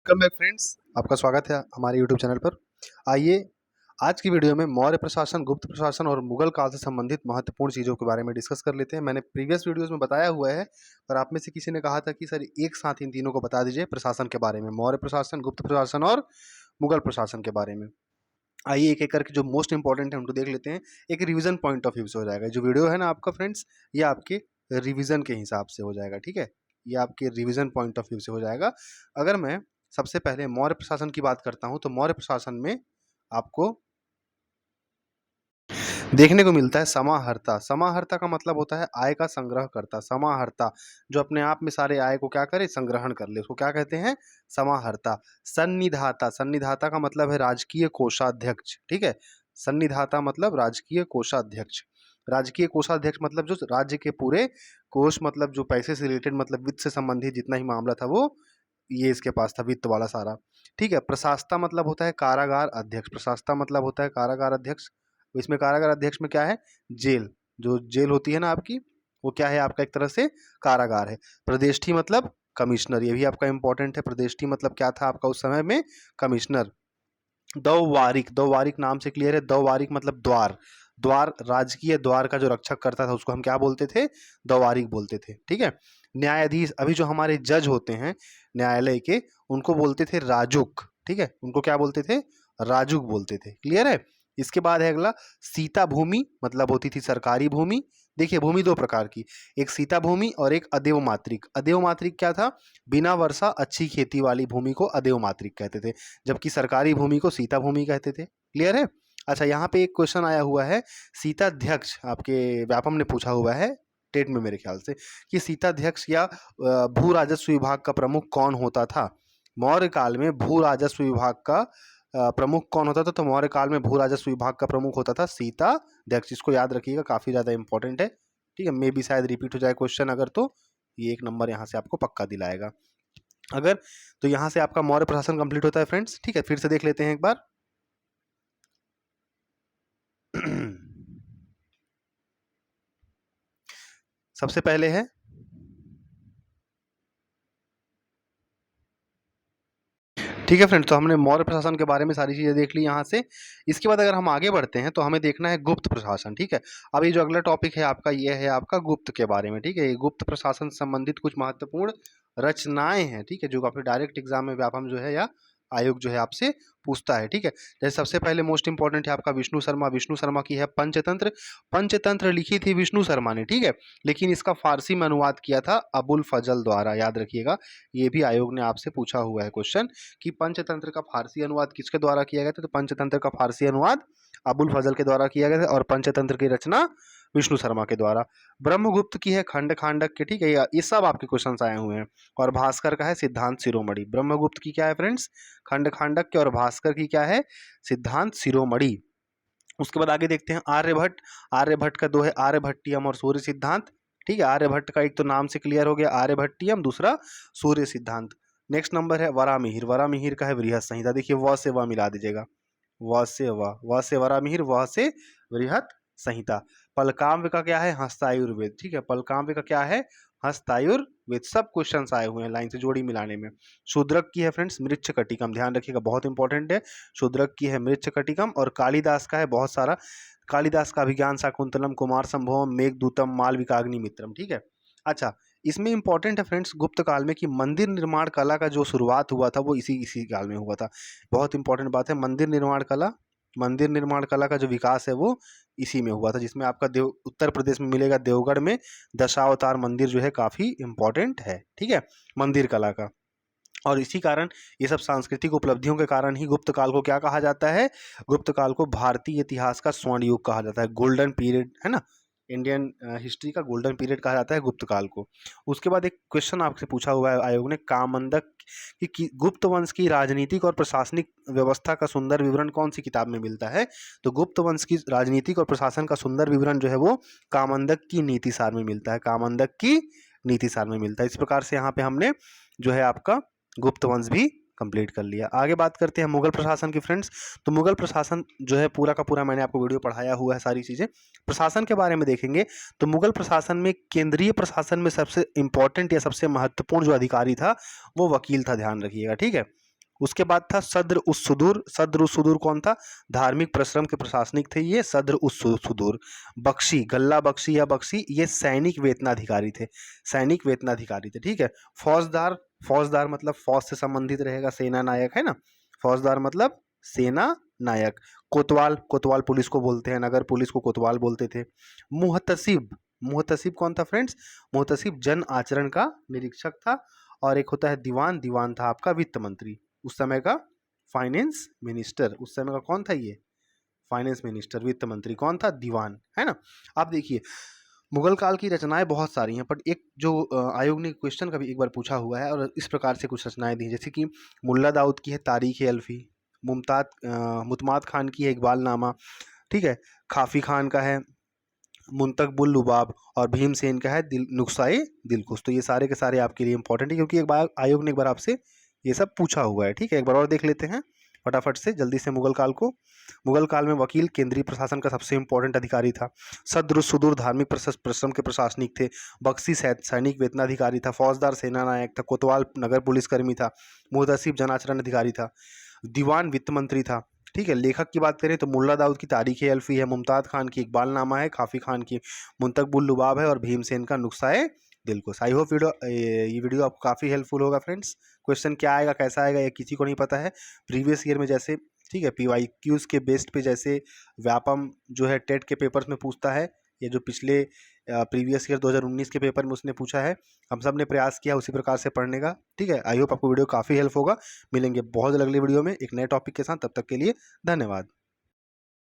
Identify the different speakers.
Speaker 1: Welcome back friends, आपका स्वागत है हमारे यूट्यूब चैनल पर। आइए आज की वीडियो में मौर्य प्रशासन, गुप्त प्रशासन और मुगल काल से संबंधित महत्वपूर्ण चीज़ों के बारे में डिस्कस कर लेते हैं। मैंने प्रीवियस वीडियोस में बताया हुआ है, पर आप में से किसी ने कहा था कि सर एक साथ इन तीनों को बता दीजिए प्रशासन के बारे में, मौर्य प्रशासन, गुप्त प्रशासन और मुगल प्रशासन के बारे में। आइए एक एक करके जो मोस्ट इंपॉर्टेंट है उनको देख लेते हैं। एक रिवीजन पॉइंट ऑफ व्यू से हो जाएगा। जो वीडियो है ना आपका फ्रेंड्स, ये आपके रिवीजन के हिसाब से हो जाएगा, ठीक है। ये आपके रिवीजन पॉइंट ऑफ व्यू से हो जाएगा। अगर मैं सबसे पहले मौर्य प्रशासन की बात करता हूं तो मौर्य प्रशासन में आपको देखने को मिलता है समाहर्ता। समाहर्ता का मतलब होता है आय का संग्रह करता। समाहर्ता जो अपने आप में सारे आय को क्या करे, संग्रहण कर ले, उसको क्या कहते हैं, समाहर्ता। सन्निधाता, सन्निधाता का मतलब है राजकीय कोषाध्यक्ष, ठीक है। सन्निधाता मतलब राजकीय कोषाध्यक्ष। राजकीय कोषाध्यक्ष मतलब जो राज्य के पूरे कोष, मतलब जो पैसे से रिलेटेड, मतलब वित्त से संबंधित जितना ही मामला था वो ये इसके पास था, वित्त वाला सारा, ठीक है। प्रशासता मतलब होता है कारागार अध्यक्ष। प्रशासता मतलब होता है कारागार अध्यक्ष। तो इसमें कारागार अध्यक्ष में क्या है, जेल, जो जेल होती है ना आपकी, वो क्या है, आपका एक तरह से कारागार है। प्रदेष्ठी मतलब कमिश्नर, ये भी आपका इंपॉर्टेंट है। प्रदेष्ठी मतलब क्या था आपका उस समय में, कमिश्नर। दौवारिक, दौवारिक नाम से क्लियर है। दौवारिक मतलब द्वार, द्वार, राजकीय द्वार का जो रक्षक करता था उसको हम क्या बोलते थे, दौवारिक बोलते थे, ठीक है। न्यायाधीश, अभी जो हमारे जज होते हैं न्यायालय के, उनको बोलते थे राजुक, ठीक है, उनको क्या बोलते थे, राजुक बोलते थे, क्लियर है। इसके बाद है अगला सीता भूमि, मतलब होती थी सरकारी भूमि। देखिए भूमि दो प्रकार की, एक सीता भूमि और एक अदेव मातृक। अदेव मातृक क्या था, बिना वर्षा अच्छी खेती वाली भूमि को अदेव मातृक कहते थे, जबकि सरकारी भूमि को सीता भूमि कहते थे, क्लियर है। अच्छा, यहाँ पे एक क्वेश्चन आया हुआ है, सीताध्यक्ष आपके व्यापम ने पूछा हुआ है टेट में मेरे ख्याल से, कि सीताध्यक्ष या भू राजस्व विभाग का प्रमुख कौन होता था। मौर्य काल में भू राजस्व विभाग का प्रमुख कौन होता था, तो मौर्य काल में भू राजस्व विभाग का प्रमुख होता था सीताध्यक्ष। इसको याद रखिएगा, काफी ज्यादा इंपॉर्टेंट है, ठीक है। मे भी शायद रिपीट हो जाए क्वेश्चन अगर, तो ये एक नंबर यहाँ से आपको पक्का दिलाएगा अगर। तो यहाँ से आपका मौर्य प्रशासन कंप्लीट होता है फ्रेंड्स, ठीक है। फिर से देख लेते हैं एक बार। सबसे पहले है, ठीक है फ्रेंड्स, तो हमने मौर्य प्रशासन के बारे में सारी चीजें देख ली यहाँ से। इसके बाद अगर हम आगे बढ़ते हैं तो हमें देखना है गुप्त प्रशासन, ठीक है। अब ये जो अगला टॉपिक है आपका, ये है आपका गुप्त के बारे में, ठीक है। ये गुप्त प्रशासन से संबंधित कुछ महत्वपूर्ण रचनाएं हैं, ठीक है, जो काफी डायरेक्ट एग्जाम में व्यापम जो है या आयोग जो है आपसे पूछता है, ठीक है। जैसे सबसे पहले मोस्ट इंपॉर्टेंट है आपका विष्णु शर्मा। विष्णु शर्मा की है पंचतंत्र। पंचतंत्र लिखी थी विष्णु शर्मा ने, ठीक है, लेकिन इसका फारसी में अनुवाद किया था अबुल फजल द्वारा, याद रखिएगा। ये भी आयोग ने आपसे पूछा हुआ है क्वेश्चन कि पंचतंत्र का फारसी अनुवाद किसके द्वारा किया गया था, तो पंचतंत्र का फारसी अनुवाद अबुल फजल के द्वारा किया गया था, और पंचतंत्र की रचना विष्णु शर्मा के द्वारा। ब्रह्मगुप्त की है खंड खांडक के, ठीक है, ये सब आपके क्वेश्चन आए हुए हैं। और भास्कर का है सिद्धांत शिरोमणि। ब्रह्मगुप्त की क्या है फ्रेंड्स, खंड खांडक के, और भास्कर की क्या है, सिद्धांत शिरोमणि। उसके बाद आगे देखते हैं आर्यभट्ट। आर्यभट्ट का दो है, आर्यभट्टियम और सूर्य सिद्धांत, ठीक है। आर्यभट्ट का एक तो नाम से क्लियर हो गया आर्यभट्टियम, दूसरा सूर्य सिद्धांत। नेक्स्ट नंबर है वरामिहिर। वरामिहिर का है बृहत संहिता। देखिए व से व मिला दीजिएगा, व से वरामिहिर, व से बृहत संहिता। पलकाम्य का क्या है, हस्तायुर्वेद, ठीक है। पलकाम्य का क्या है, हस्तायुर्वेद। सब क्वेश्चंस आए हुए हैं लाइन से जोड़ी मिलाने में। शूद्रक की है फ्रेंड्स मृच्छकटिकम, ध्यान रखिएगा, बहुत इंपॉर्टेंट है। शूद्रक की है मृच्छकटिकम। और कालिदास का है बहुत सारा, कालिदास का अभिज्ञान शाकुंतलम, कुमार संभवम, मेघदूतम, मालविकाग्नि मित्रम, ठीक है। अच्छा, इसमें इंपॉर्टेंट है फ्रेंड्स गुप्त काल में कि मंदिर निर्माण कला का जो शुरुआत हुआ था वो इसी इसी काल में हुआ था। बहुत इंपॉर्टेंट बात है, मंदिर निर्माण कला, मंदिर निर्माण कला का जो विकास है वो इसी में हुआ था, जिसमें आपका उत्तर प्रदेश में मिलेगा देवगढ़ में दशावतार मंदिर जो है काफी इंपॉर्टेंट है, ठीक है, मंदिर कला का। और इसी कारण ये सब सांस्कृतिक उपलब्धियों के कारण ही गुप्त काल को क्या कहा जाता है, गुप्त काल को भारतीय इतिहास का स्वर्ण युग कहा जाता है, गोल्डन पीरियड, है ना। इंडियन हिस्ट्री का गोल्डन पीरियड कहा जाता है गुप्त काल को। उसके बाद एक क्वेश्चन आपसे पूछा हुआ है आयोग ने, कामंदक कि गुप्त वंश की राजनीतिक और प्रशासनिक व्यवस्था का सुंदर विवरण कौन सी किताब में मिलता है, तो गुप्त वंश की राजनीतिक और प्रशासन का सुंदर विवरण जो है वो कामंदक की नीति सार में मिलता है, कामंदक की नीति सार में मिलता है। इस प्रकार से यहाँ पे हमने जो है आपका गुप्त वंश भी कंप्लीट कर लिया। आगे बात करते हैं मुगल प्रशासन की फ्रेंड्स। तो मुगल प्रशासन जो है पूरा का पूरा मैंने आपको वीडियो पढ़ाया हुआ है, सारी चीजें प्रशासन के बारे में देखेंगे। तो मुगल प्रशासन में केंद्रीय प्रशासन में सबसे इंपॉर्टेंट या सबसे महत्वपूर्ण जो अधिकारी था वो वकील था, ध्यान रखिएगा, ठीक है। उसके बाद था सद्र उस सुदूर। सद्र उस सुदूर कौन था? धार्मिक परिश्रम के प्रशासनिक थे ये सद्र उस सुदूर। बख्शी, गल्ला बख्शी या बख्शी, ये सैनिक वेतनाधिकारी थे। सैनिक वेतनाधिकारी थे, ठीक है। फौजदार, फौजदार मतलब फौज से संबंधित रहेगा, सेना नायक है ना। फौजदार मतलब सेना नायक। कोतवाल, कोतवाल पुलिस को बोलते हैं, नगर पुलिस को कोतवाल बोलते थे। मुहतसिब, मुहतसिब कौन था फ्रेंड्स? मुहतसिब जन आचरण का निरीक्षक था। और एक होता है दीवान, दीवान था आपका वित्त मंत्री, उस समय का फाइनेंस मिनिस्टर। उस समय का कौन था ये? फाइनेंस मिनिस्टर, वित्त मंत्री कौन था? दीवान, है ना। आप देखिए मुगल काल की रचनाएं बहुत सारी हैं, बट एक जो आयोग ने क्वेश्चन का भी एक बार पूछा हुआ है और इस प्रकार से कुछ रचनाएं दी हैं, जैसे कि मुल्ला दाऊद की है तारीख अल्फी, मुतमाद खान की है इकबालनामा, ठीक है। काफी खान का है मुंतकबुल लुबाब, और भीमसेन का है नुस्खाए दिलकुश। तो ये सारे के सारे आपके लिए इंपॉर्टेंट है, क्योंकि एक बार आयोग ने एक बार आपसे ये सब पूछा हुआ है, ठीक है। एक बार और देख लेते हैं फटाफट से जल्दी से मुगल काल को। मुगल काल में वकील केंद्रीय प्रशासन का सबसे इंपॉर्टेंट अधिकारी था। सद्र सुदूर धार्मिक परिश्रम के प्रशासनिक थे। बख्शी सैनिक वेतनाधिकारी था। फौजदार सेना नायक था। कोतवाल नगर पुलिसकर्मी था। मुहतसिब जन आचरण अधिकारी था। दीवान वित्त मंत्री था, ठीक है। लेखक की बात करें तो मुल्ला दाऊद की तारीख अल्फी है, मुमताज़ खान की इकबालनामा है, काफ़ी खान की मुंतकबुल लुबाब है, और भीमसेन का नुस्खाए दिलकुश। आई होप ये वीडियो आपको काफ़ी हेल्पफुल होगा फ्रेंड्स। क्वेश्चन क्या आएगा कैसा आएगा ये किसी को नहीं पता है। प्रीवियस ईयर में जैसे, ठीक है, PYQs के बेस्ड पे जैसे व्यापम जो है टेट के पेपर्स में पूछता है, ये जो पिछले प्रीवियस ईयर 2019 के पेपर में उसने पूछा है, हम सब ने प्रयास किया उसी प्रकार से पढ़ने का, ठीक है। आई होप आपको वीडियो काफ़ी हेल्प होगा। मिलेंगे बहुत जल्द अगली वीडियो में एक नए टॉपिक के साथ, तब तक के लिए धन्यवाद।